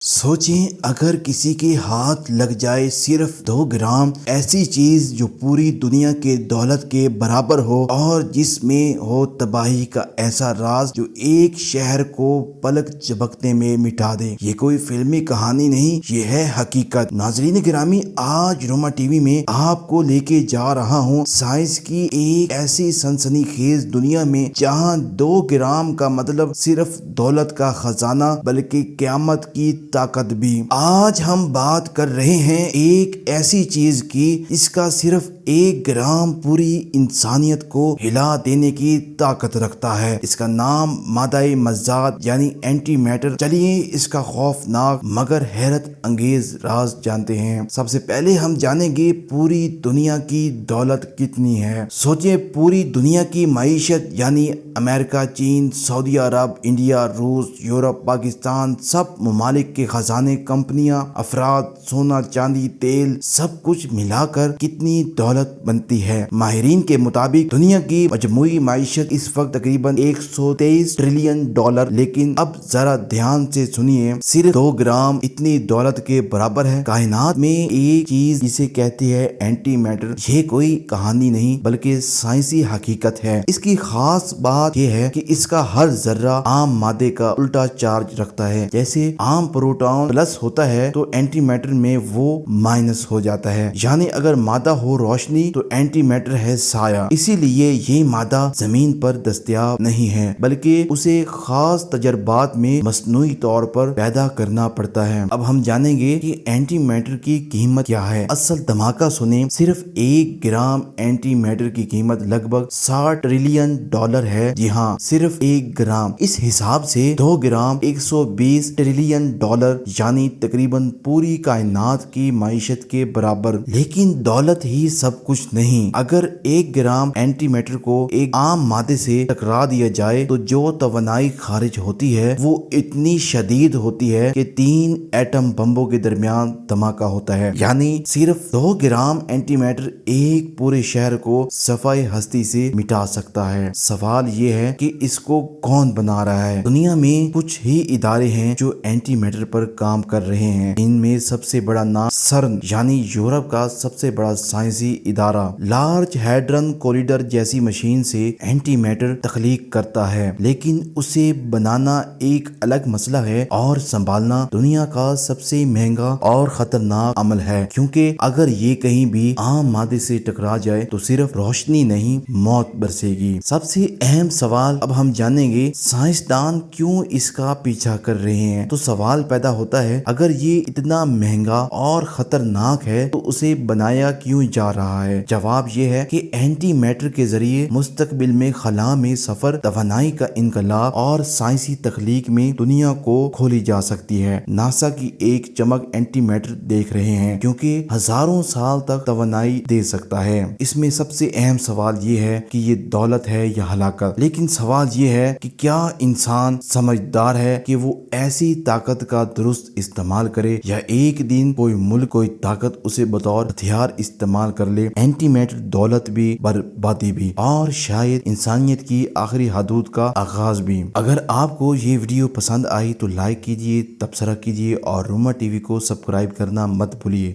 سوچیں اگر کسی کے ہاتھ لگ جائے صرف 2 گرام ایسی چیز جو پوری دنیا کے دولت کے برابر ہو اور جس میں ہو تباہی کا ایسا راز جو ایک شہر کو پلک جھپکنے میں مٹا دے۔ یہ کوئی فلمی کہانی نہیں، یہ ہے حقیقت۔ ناظرین گرامی، آج روما ٹی وی میں آپ کو لے کے جا رہا ہوں سائنس کی ایک ایسی سنسنی خیز دنیا میں جہاں 2 گرام کا مطلب صرف دولت کا خزانہ بلکہ قیامت کی طاقت بھی۔ آج ہم بات کر رہے ہیں ایک ایسی چیز کی جس کا صرف 1 گرام پوری انسانیت کو ہلا دینے کی طاقت رکھتا ہے۔ اس کا نام مادہ مذات یعنی اینٹی میٹر۔ چلیے اس کا خوفناک مگر حیرت انگیز راز جانتے ہیں۔ سب سے پہلے ہم جانیں گے پوری دنیا کی دولت کتنی ہے۔ سوچیں پوری دنیا کی معیشت یعنی امریکہ، چین، سعودی عرب، انڈیا، روس، یورپ، پاکستان، سب ممالک کے خزانے، کمپنیاں، افراد، سونا، چاندی، تیل، سب کچھ ملا کر کتنی دولت بنتی ہے۔ ماہرین کے مطابق دنیا کی مجموعی معیشت اس وقت تقریباً 123 ٹریلین ڈالر، لیکن اب ذرا دھیان سے سنیے، صرف 2 گرام اتنی دولت کے برابر ہے۔ کائنات میں ایک چیز جسے کہتے ہیں اینٹی میٹر، یہ کوئی کہانی نہیں بلکہ سائنسی حقیقت ہے۔ اس کی خاص بات یہ ہے کہ اس کا ہر ذرہ عام مادے کا الٹا چارج رکھتا ہے۔ جیسے عام پروٹون پلس ہوتا ہے تو اینٹی میٹر میں وہ مائنس ہو جاتا ہے، یعنی اگر مادہ ہو روشنی تو اینٹی میٹر ہے سایہ۔ اسی لیے یہ مادہ زمین پر دستیاب نہیں ہے بلکہ اسے خاص تجربات میں مصنوعی طور پر پیدا کرنا پڑتا ہے۔ اب ہم جانیں گے کہ اینٹی میٹر کی قیمت کیا ہے۔ اصل دھماکہ سنیں، صرف 1 گرام اینٹی میٹر کی قیمت لگ بھگ 60 ٹریلین ڈالر ہے۔ جی ہاں، صرف 1 گرام۔ اس حساب سے 2 گرام 120 ٹریلین ڈالر یعنی تقریباً پوری کائنات کی معیشت کے برابر۔ لیکن دولت ہی سب کچھ نہیں۔ اگر 1 گرام اینٹی میٹر کو ایک عام مادے سے ٹکرا دیا جائے تو جو توانائی خارج ہوتی ہے وہ اتنی شدید ہوتی ہے کہ 3 ایٹم بمبوں کے درمیان دھماکہ ہوتا ہے۔ یعنی صرف 2 گرام اینٹی میٹر ایک پورے شہر کو صفائے ہستی سے مٹا سکتا ہے۔ سوال یہ ہے کہ اس کو کون بنا رہا ہے؟ دنیا میں کچھ ہی ادارے ہیں جو اینٹی میٹر پر کام کر رہے ہیں۔ ان میں سب سے بڑا نام سرن یعنی یورپ کا سب سے بڑا سائنسی ادارہ لارج ہیڈرن کولیڈر جیسی مشین سے اینٹی میٹر تخلیق کرتا ہے، لیکن اسے بنانا ایک الگ مسئلہ ہے اور سنبھالنا دنیا کا سب سے مہنگا اور خطرناک عمل ہے، کیونکہ اگر یہ کہیں بھی عام مادے سے ٹکرا جائے تو صرف روشنی نہیں موت برسے گی۔ سب سے اہم سوال اب ہم جانیں گے سائنسدان کیوں اس کا پیچھا کر رہے ہیں۔ تو سوال پیدا ہوتا ہے اگر یہ اتنا مہنگا اور خطرناک ہے تو اسے بنایا کیوں جا رہا ہے؟ جواب یہ ہے کہ اینٹی میٹر کے ذریعے مستقبل میں خلا میں سفر، توانائی کا انقلاب اور سائنسی تخلیق میں دنیا کو کھولی جا سکتی ہے۔ ناسا کی ایک چمک اینٹی میٹر دیکھ رہے ہیں کیونکہ ہزاروں سال تک توانائی دے سکتا ہے۔ اس میں سب سے اہم سوال یہ ہے کہ یہ دولت ہے یا ہلاکت؟ لیکن سوال یہ ہے کہ کیا انسان سمجھدار ہے کہ وہ ایسی طاقت کا درست استعمال کرے یا ایک دن کوئی ملک، کوئی طاقت اسے بطور ہتھیار استعمال کر لے؟ اینٹی میٹر دولت بھی، بربادی بھی، اور شاید انسانیت کی آخری حدود کا آغاز بھی۔ اگر آپ کو یہ ویڈیو پسند آئی تو لائک کیجیے، تبصرہ کیجیے اور روما ٹی وی کو سبسکرائب کرنا مت بھولیے۔